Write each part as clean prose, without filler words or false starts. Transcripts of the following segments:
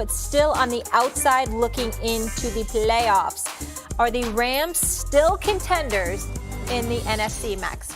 but still on the outside looking into the playoffs. Are the Rams still contenders in the NFC, Max?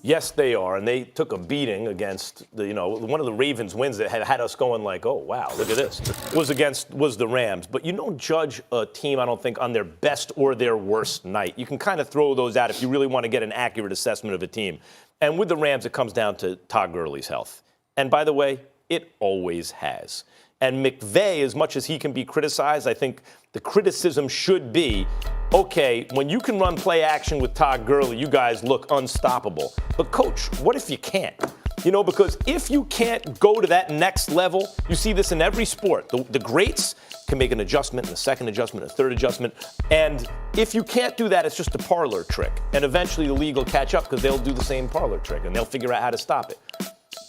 Yes, they are, and they took a beating against one of the Ravens wins that had us going like, oh wow, look at this. Was the Rams, but you don't judge a team, I don't think, on their best or their worst night. You can kind of throw those out if you really want to get an accurate assessment of a team. And with the Rams, it comes down to Todd Gurley's health. And by the way, it always has. And McVay, as much as he can be criticized, I think the criticism should be, okay, when you can run play action with Todd Gurley, you guys look unstoppable. But coach, what if you can't? Because if you can't go to that next level, you see this in every sport. The greats can make an adjustment, a second adjustment, a third adjustment. And if you can't do that, it's just a parlor trick. And eventually the league will catch up because they'll do the same parlor trick and they'll figure out how to stop it.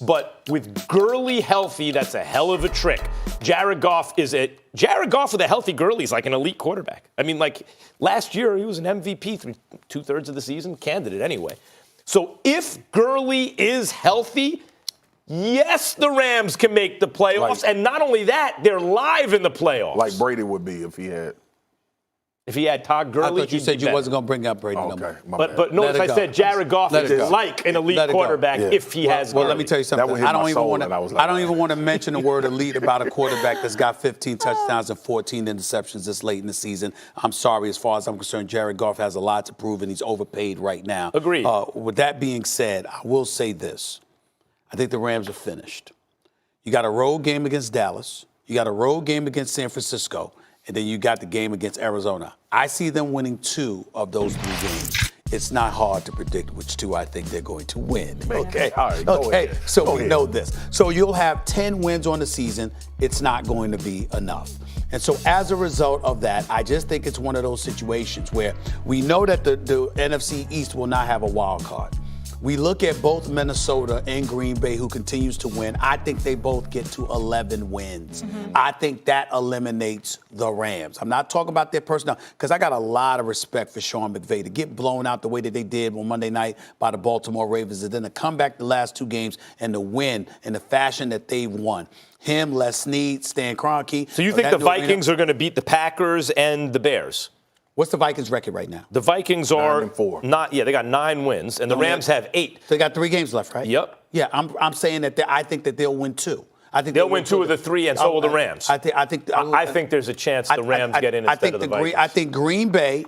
But with Gurley healthy, that's a hell of a trick. Jared Goff with a healthy Gurley is like an elite quarterback. I mean, like last year, he was an MVP two-thirds of the season, candidate anyway. So if Gurley is healthy, yes, the Rams can make the playoffs. And not only that, they're live in the playoffs. Like Brady would be if he had. If he had Todd Gurley, I thought you said you wasn't going to bring up Brady no more. But notice I said Jared Goff is like an elite quarterback if he has Gurley. Well, let me tell you something. I don't even want to mention the word elite about a quarterback that's got 15 touchdowns and 14 interceptions this late in the season. I'm sorry, as far as I'm concerned, Jared Goff has a lot to prove, and he's overpaid right now. Agreed. With that being said, I will say this. I think the Rams are finished. You got a road game against Dallas. You got a road game against San Francisco. And then you got the game against Arizona. I see them winning 2 of those 3 games. It's not hard to predict which 2 I think they're going to win. Okay, all right, okay. So we know this. So you'll have 10 wins on the season. It's not going to be enough. And so as a result of that, I just think it's one of those situations where we know that the NFC East will not have a wild card. We look at both Minnesota and Green Bay, who continues to win. I think they both get to 11 wins. I think that eliminates the Rams. I'm not talking about their personnel, because I got a lot of respect for Sean McVay. To get blown out the way that they did on Monday night by the Baltimore Ravens, and then to come back the last 2 games and to win in the fashion that they've won. Him, Les Snead, Stan Kroenke. So you think the Vikings are going to beat the Packers and the Bears? What's the Vikings' record right now? The Vikings are 9-4. They got 9 wins, and the Rams have 8. They got 3 games left, right? Yep. Yeah, I'm saying that I think that they'll win 2. I think they'll win 2 of the 3, and so will the Rams. I think there's a chance the Rams get in instead of the Vikings. I think Green Bay,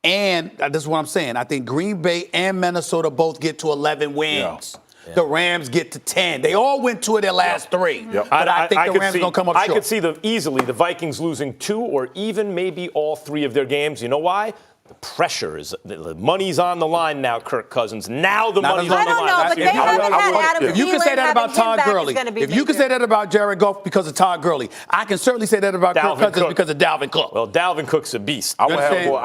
and this is what I'm saying. I think Green Bay and Minnesota both get to 11 wins. Yeah. The Rams get to 10. They all win 2 of their last 3. But I think the Rams are going to come up short. I could see easily the Vikings losing 2 or even maybe all 3 of their games. You know why? The pressure is, the money's on the line now, Kirk Cousins. Now the money's on the line. I don't know, but they haven't had Adam Thielen. If you can say that about Todd Gurley, if you can say that about Jared Goff because of Todd Gurley, I can certainly say that about Kirk Cousins because of Dalvin Cook. Well, Dalvin Cook's a beast. I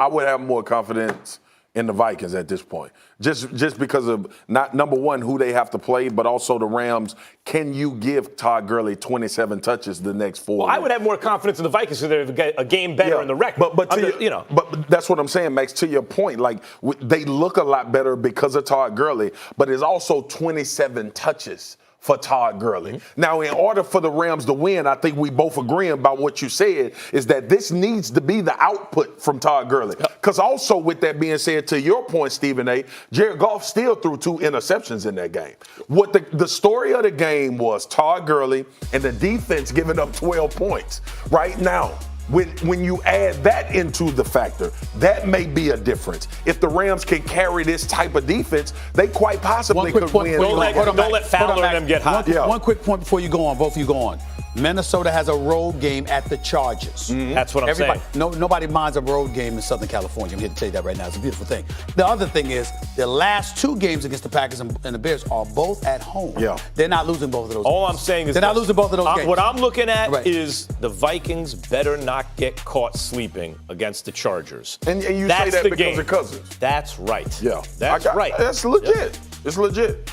would have more confidence in the Vikings at this point. Just because of, not number one, who they have to play, but also the Rams. Can you give Todd Gurley 27 touches the next 4 Well, I would have more confidence in the Vikings because they're a game better in the record. But that's what I'm saying, Max, to your point. Like, they look a lot better because of Todd Gurley, but it's also 27 touches for Todd Gurley. Now, in order for the Rams to win, I think we both agree about what you said, is that this needs to be the output from Todd Gurley. Because also, with that being said, to your point, Stephen A., Jared Goff still threw 2 interceptions in that game. What the story of the game was Todd Gurley and the defense giving up 12 points. Right now, when you add that into the factor, that may be a difference. If the Rams can carry this type of defense, they quite possibly could win. Don't let Fowler and them get hot. One quick point before you go on, both of you go on. Minnesota has a road game at the Chargers. That's what I'm saying. Nobody minds a road game in Southern California. I'm here to tell you that right now. It's a beautiful thing. The other thing is, the last 2 games against the Packers and the Bears are both at home. Yeah. They're not losing both of those All games. I'm saying is they're not losing both of those games. What I'm looking at is the Vikings better not get caught sleeping against the Chargers. And you say that because of Cousins. That's right. Yeah. That's right. That's legit. Yep. It's legit.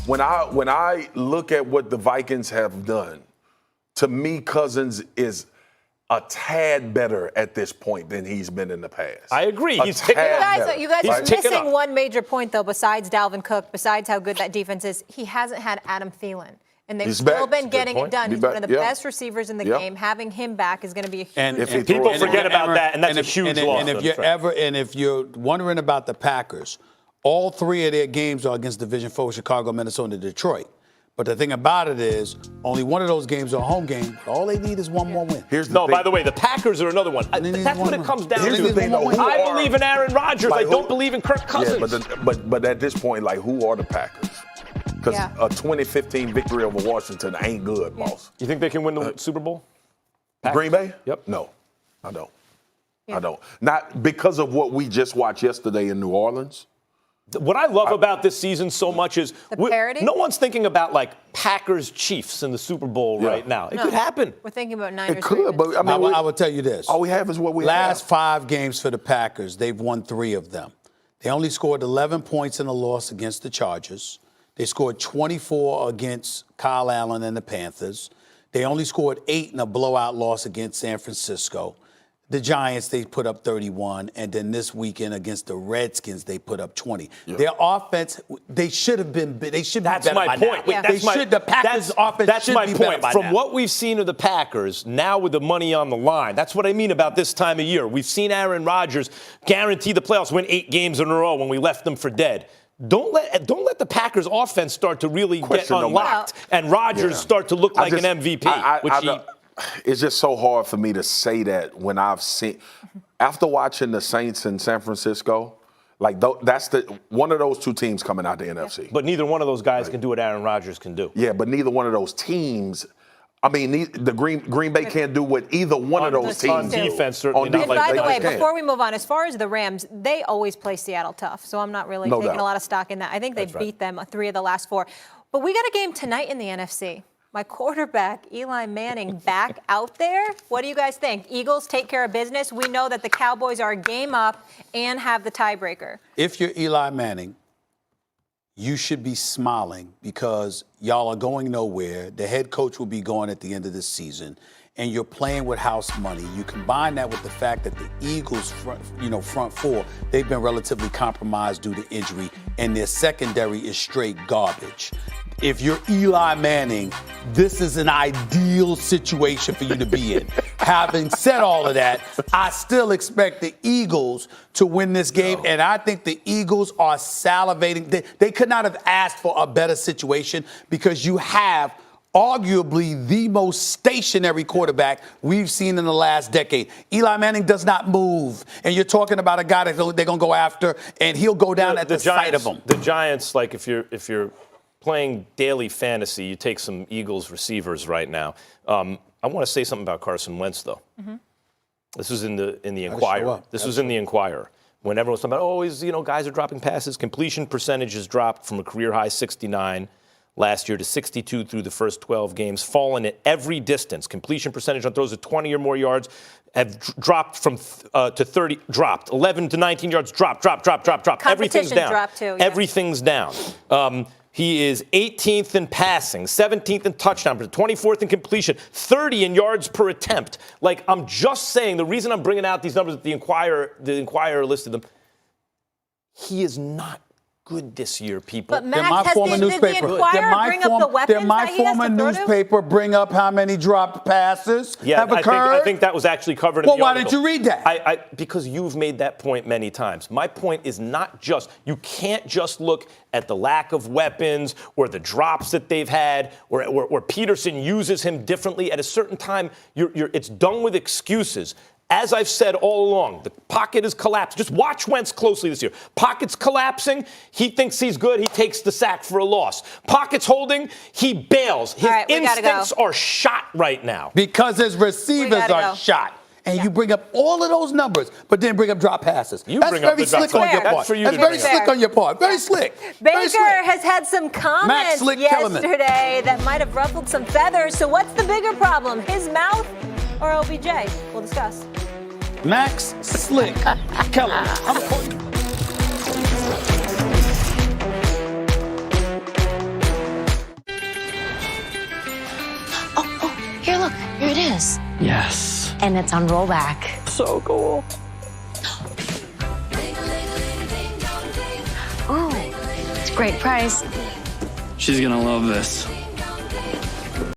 When I look at what the Vikings have done, to me, Cousins is a tad better at this point than he's been in the past. I agree. You guys are missing one major point, though, besides Dalvin Cook, besides how good that defense is. He hasn't had Adam Thielen. And they've He's still back. been getting it done. He's He's one back. of the Yeah. best receivers in the Yeah. game. Having him back is going to be a huge And difference. People and forget about Aaron- that, and that's a if- huge and loss. And if you're wondering about the Packers, all 3 of their games are against Division 4, Chicago, Minnesota, Detroit. But the thing about it is, only one of those games are a home game. All they need is one more win. Here's the No, thing. by the way, the Packers are another one. That's what it comes down Here's the to. thing, though. Who I are- believe in Aaron Rodgers. Like I don't who- believe in Kirk Cousins. Yeah, but at this point, like, who are the Packers? Because Yeah. a 2015 victory over Washington ain't good, boss. You think they can win the Super Bowl? Green Bay? Yep. No, I don't. Yeah. I don't. Not because of what we just watched yesterday in New Orleans. What I love about this season so much is parity? no one's thinking about like Packers Chiefs in the Super Bowl Yeah. right now. It No. could happen. We're thinking about Niners. It could, but I mean, I will tell you this. all we have is what we Last have. 5 games for the Packers, they've won 3 of them. They only scored 11 points in a loss against the Chargers. They scored 24 against Kyle Allen and the Panthers. They only scored 8 in a blowout loss against San Francisco. The Giants, they put up 31, and then this weekend against the Redskins, they put up 20. Yeah. Their offense, they should be better That's my by point. now. Yeah. The Packers' offense That's should my be point. better by From now. what we've seen of the Packers, now with the money on the line, that's what I mean about this time of year. We've seen Aaron Rodgers guarantee the playoffs, win 8 games in a row when we left them for dead. Don't let the Packers' offense start to really Question get no more. unlocked and Rodgers start to look like an MVP, it's just so hard for me to say that when I've seen, after watching the Saints in San Francisco, like that's one of those 2 teams coming out the NFC. But neither one of those guys can do what Aaron Rodgers can do. Yeah, but neither one of those teams. I mean, the Green Bay can't do what either one of those On teams. defense, certainly On not And like by they the way, can. before we move on, as far as the Rams, they always play Seattle tough. So I'm not really No taking doubt. a lot of stock in that. I think they That's right. beat them 3 of the last 4. But we got a game tonight in the NFC. My quarterback, Eli Manning, back out there. What do you guys think? Eagles take care of business. We know that the Cowboys are a game up and have the tiebreaker. If you're Eli Manning, you should be smiling because y'all are going nowhere. The head coach will be gone at the end of this season, and you're playing with house money. You combine that with the fact that the Eagles' front 4, they've been relatively compromised due to injury, and their secondary is straight garbage. If you're Eli Manning, this is an ideal situation for you to be in. Having said all of that, I still expect the Eagles to win this game, and I think the Eagles are salivating. They could not have asked for a better situation because you have arguably the most stationary quarterback we've seen in the last decade. Eli Manning does not move, and you're talking about a guy that they're going to go after, and he'll go down at the sight of him. The Giants, like if you're playing daily fantasy, you take some Eagles receivers right now. I want to say something about Carson Wentz, though. Mm-hmm. This was in the Inquirer. This was in the Inquirer. When everyone's talking about, guys are dropping passes. Completion percentage has dropped from a career high 69 last year to 62 through the first 12 games, fallen at every distance. Completion percentage on throws at 20 or more yards have dropped from to 30, dropped. 11 to 19 yards, dropped. Everything's down. Dropped too, yeah. Everything's down. He is 18th in passing, 17th in touchdown, 24th in completion, 30 in yards per attempt. Like, I'm just saying, the reason I'm bringing out these numbers, the Inquirer listed them, he is not good this year, people. But Max, former did the newspaper. Inquirer bring up the weapons my that he has former to throw to? newspaper bring up how many dropped passes have occurred? I think that was actually covered in Well, the why article. didn't you read that? Because you've made that point many times. My point is not just, you can't just look at the lack of weapons or the drops that they've had or Peterson uses him differently. At a certain time, it's done with excuses. As I've said all along, the pocket is collapsed. Just watch Wentz closely this year. Pocket's collapsing. He thinks he's good. He takes the sack for a loss. Pocket's holding. He bails. His right, we gotta instincts go. are shot right now. Because his receivers gotta are go. shot. And you bring up all of those numbers, but then bring up drop passes. You That's bring up very the drop slick on passes. your That's part. for you That's to very bring slick up. on your part. Very slick. Very Baker slick. has had some comments Slick Kellerman. yesterday that might have ruffled some feathers. So what's the bigger problem, his mouth or OBJ? We'll discuss. Max Slick Kellerman. Oh, here, look. Here it is. Yes. And it's on rollback. So cool. Ooh, it's a great price. She's gonna love this.